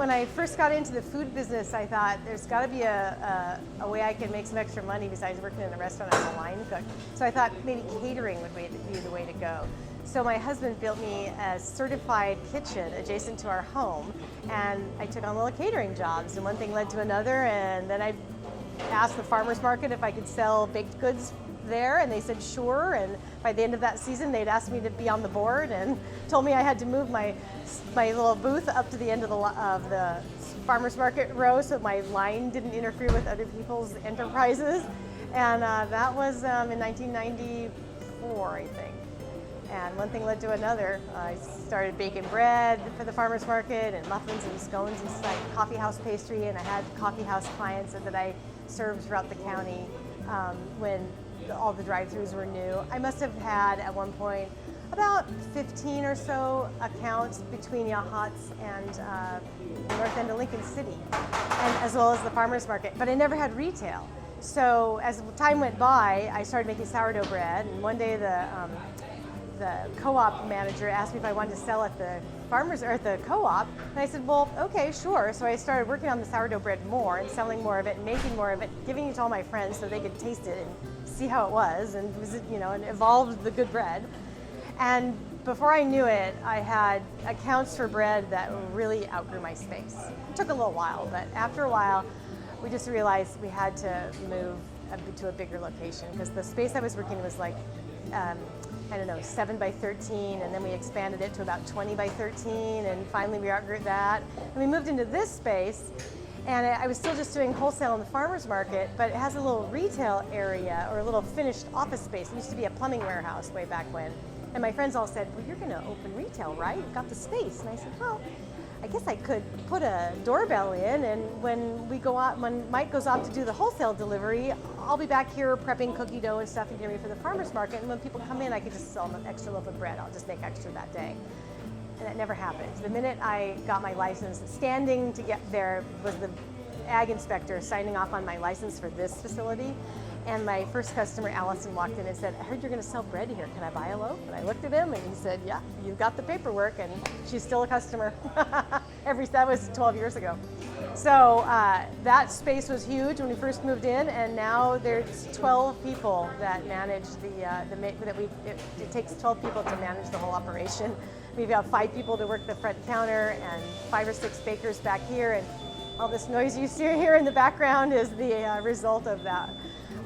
when I first got into the food business, I thought there's got to be a way I can make some extra money besides working in a restaurant as a line cook. So I thought maybe catering would be the way to go. So my husband built me a certified kitchen adjacent to our home, and I took on little catering jobs, and one thing led to another, and then I asked the farmer's market if I could sell baked goods there, and they said sure, and by the end of that season they'd asked me to be on the board and told me I had to move my little booth up to the end of the farmer's market row so my line didn't interfere with other people's enterprises, and that was in 1994, I think. And one thing led to another. I started baking bread for the farmer's market and muffins and scones and like coffee house pastry, and I had coffee house clients that I served throughout the county when all the drive-thrus were new. I must have had at one point about 15 or so accounts between Yachats and the north end of Lincoln City, and as well as the farmer's market, but I never had retail. So as time went by, I started making sourdough bread, and one day the co-op manager asked me if I wanted to sell at the farmers or at the co-op, and I said, well, okay, sure. So I started working on the sourdough bread more and selling more of it and making more of it, giving it to all my friends so they could taste it and see how it was, and and evolved the good bread. And before I knew it, I had accounts for bread that really outgrew my space. It took a little while, but after a while, we just realized we had to move to a bigger location because the space I was working in was like, I don't know, 7 by 13, and then we expanded it to about 20 by 13, and finally we outgrew that. And we moved into this space, and I was still just doing wholesale in the farmer's market, but it has a little retail area or a little finished office space. It used to be a plumbing warehouse way back when. And my friends all said, well, you're gonna open retail, right? You've got the space. And I said, well, I guess I could put a doorbell in, and when Mike goes off to do the wholesale delivery, I'll be back here prepping cookie dough and stuff and getting ready for the farmer's market, and when people come in, I could just sell them an extra loaf of bread. I'll just make extra that day. And that never happened. The minute I got my license, standing to get there was the ag inspector signing off on my license for this facility. And my first customer, Allison, walked in and said, I heard you're going to sell bread here. Can I buy a loaf? And I looked at him and he said, yeah, you've got the paperwork. And she's still a customer. That was 12 years ago. So that space was huge when we first moved in. And now there's 12 people that manage it takes 12 people to manage the whole operation. We've got 5 people to work the front counter and 5 or 6 bakers back here. And all this noise you see here in the background is the result of that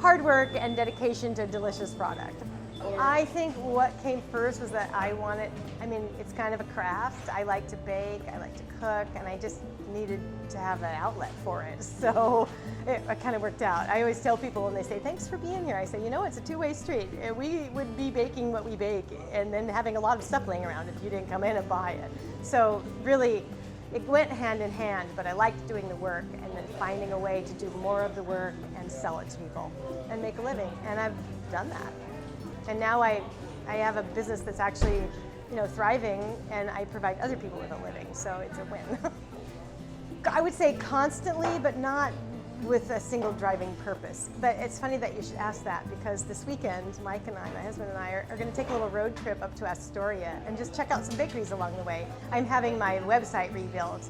hard work and dedication to a delicious product. I think what came first was that it's kind of a craft. I like to bake, I like to cook, and I just needed to have an outlet for it. So it kind of worked out. I always tell people when they say, thanks for being here, I say, it's a two-way street. We would be baking what we bake and then having a lot of stuff laying around if you didn't come in and buy it. So really, it went hand in hand, but I liked doing the work and then finding a way to do more of the work and sell it to people and make a living. And I've done that. And now I have a business that's actually, thriving, and I provide other people with a living. So it's a win. I would say constantly, but not with a single driving purpose. But it's funny that you should ask that, because this weekend, Mike and I, my husband and I, are going to take a little road trip up to Astoria and just check out some bakeries along the way. I'm having my website rebuilt,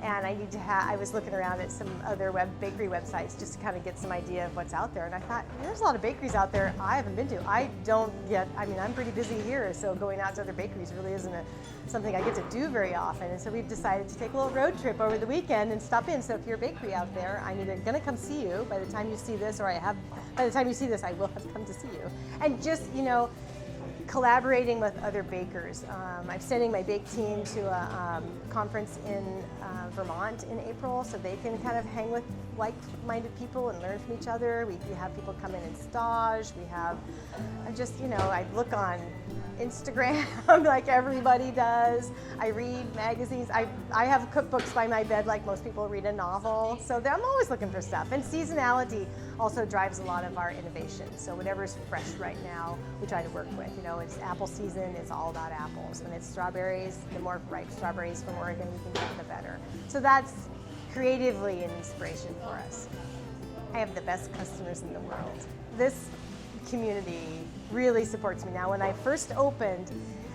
and I was looking around at some other bakery websites just to kind of get some idea of what's out there. And I thought, there's a lot of bakeries out there I haven't been to. I'm pretty busy here, so going out to other bakeries really isn't something I get to do very often. And so we've decided to take a little road trip over the weekend and stop in. So if you're a bakery out there, I'm either going to come see you by the time you see this, by the time you see this, I will have come to see you. And just, collaborating with other bakers. I'm sending my bake team to a conference in Vermont in April, so they can kind of hang with like-minded people and learn from each other. We have people come in and stage. We have I look on Instagram like everybody does. I read magazines. I have cookbooks by my bed like most people read a novel. So I'm always looking for stuff. And seasonality also drives a lot of our innovation. So whatever's fresh right now, we try to work with. It's apple season, it's all about apples. When it's strawberries, the more ripe strawberries from Oregon we can get, the better. So that's creatively an inspiration for us. I have the best customers in the world. This community really supports me. Now, when I first opened,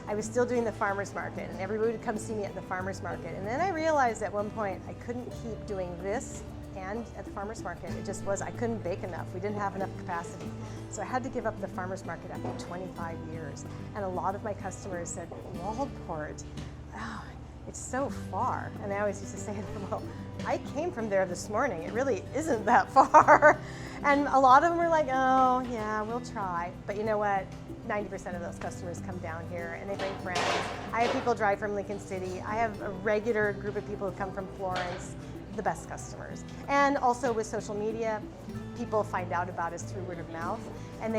I was still doing the farmer's market, and everybody would come see me at the farmer's market. And then I realized at one point I couldn't keep doing this and at the farmer's market. It just was, I couldn't bake enough. We didn't have enough capacity. So I had to give up the farmer's market after 25 years. And a lot of my customers said, Waldport, oh, it's so far. And I always used to say to them, well, I came from there this morning. It really isn't that far. And a lot of them were like, oh, yeah, we'll try. But you know what? 90% of those customers come down here and they bring friends. I have people drive from Lincoln City. I have a regular group of people who come from Florence, the best customers. And also with social media, people find out about us through word of mouth, and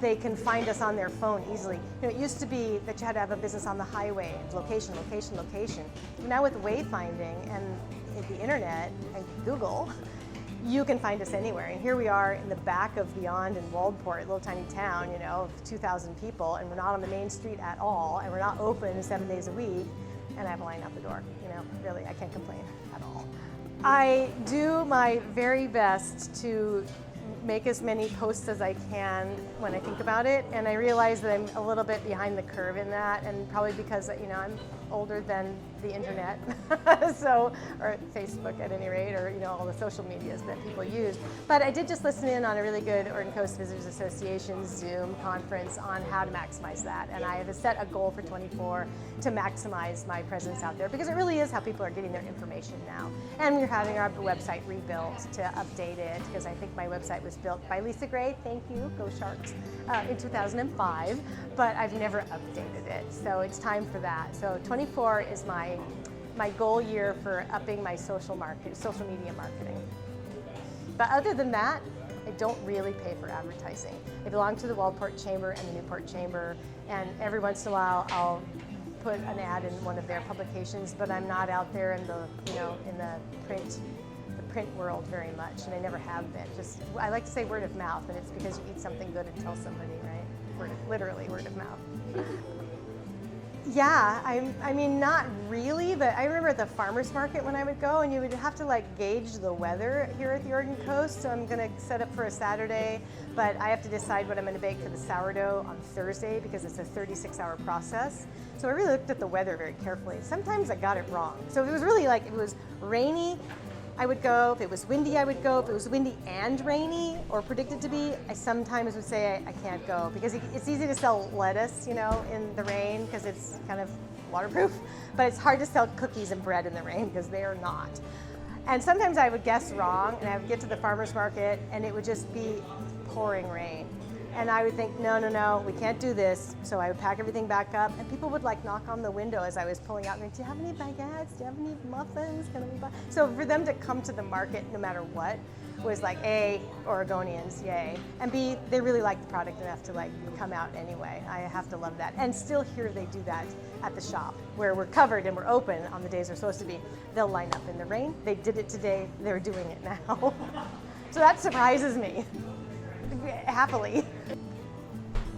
they can find us on their phone easily. You know, it used to be that you had to have a business on the highway, location, location, location. Now with wayfinding and the internet and Google, you can find us anywhere. And here we are in the back of Beyond in Waldport, a little tiny town, you know, of 2,000 people, and we're not on the main street at all, and we're not open 7 days a week, and I have a line out the door. You know, really, I can't complain at all. I do my very best to make as many posts as I can when I think about it, and I realize that I'm a little bit behind the curve in that, and probably because, you know, I'm older than the internet, so, or Facebook at any rate, or, you know, all the social medias that people use. But I did just listen in on a really good Oregon Coast Visitors Association Zoom conference on how to maximize that, and I have set a goal for 24 to maximize my presence out there, because it really is how people are getting their information now. And we're having our website rebuilt to update it, because I think my website was built by Lisa Gray, thank you, go Sharks, in 2005, but I've never updated it, so it's time for that. So 24 is my goal year for upping my social media marketing. But other than that, I don't really pay for advertising. I belong to the Waldport Chamber and the Newport Chamber, and every once in a while I'll put an ad in one of their publications, but I'm not out there in the, you know, in the print world very much, and I never have been. Just, I like to say word of mouth, and it's because you eat something good and tell somebody, right? Literally word of mouth. Yeah, I mean, not really, but I remember at the farmer's market when I would go, and you would have to like gauge the weather here at the Oregon Coast, so I'm gonna set up for a Saturday, but I have to decide what I'm gonna bake for the sourdough on Thursday because it's a 36-hour process. So I really looked at the weather very carefully. Sometimes I got it wrong. So it was really like, if it was rainy, I would go. If it was windy, I would go. If it was windy and rainy, or predicted to be, I sometimes would say I can't go, because it's easy to sell lettuce, you know, in the rain because it's kind of waterproof, but it's hard to sell cookies and bread in the rain because they are not. And sometimes I would guess wrong, and I would get to the farmer's market, and it would just be pouring rain. And I would think, no, we can't do this. So I would pack everything back up, and people would like knock on the window as I was pulling out, going, do you have any baguettes? Do you have any muffins? Can we buy? So for them to come to the market no matter what was like, A, Oregonians, yay. And B, they really like the product enough to like come out anyway. I have to love that. And still here they do that at the shop, where we're covered and we're open on the days we're supposed to be. They'll line up in the rain. They did it today, they're doing it now. So that surprises me. Happily.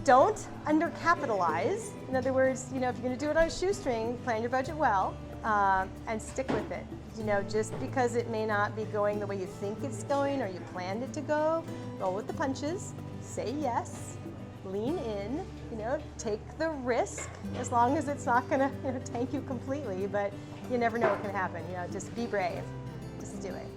Don't undercapitalize. In other words, you know, if you're going to do it on a shoestring, plan your budget well, and stick with it. You know, just because it may not be going the way you think it's going or you planned it to go, roll with the punches, say yes, lean in, you know, take the risk, as long as it's not going to, you know, tank you completely, but you never know what can happen. You know, just be brave. Just do it.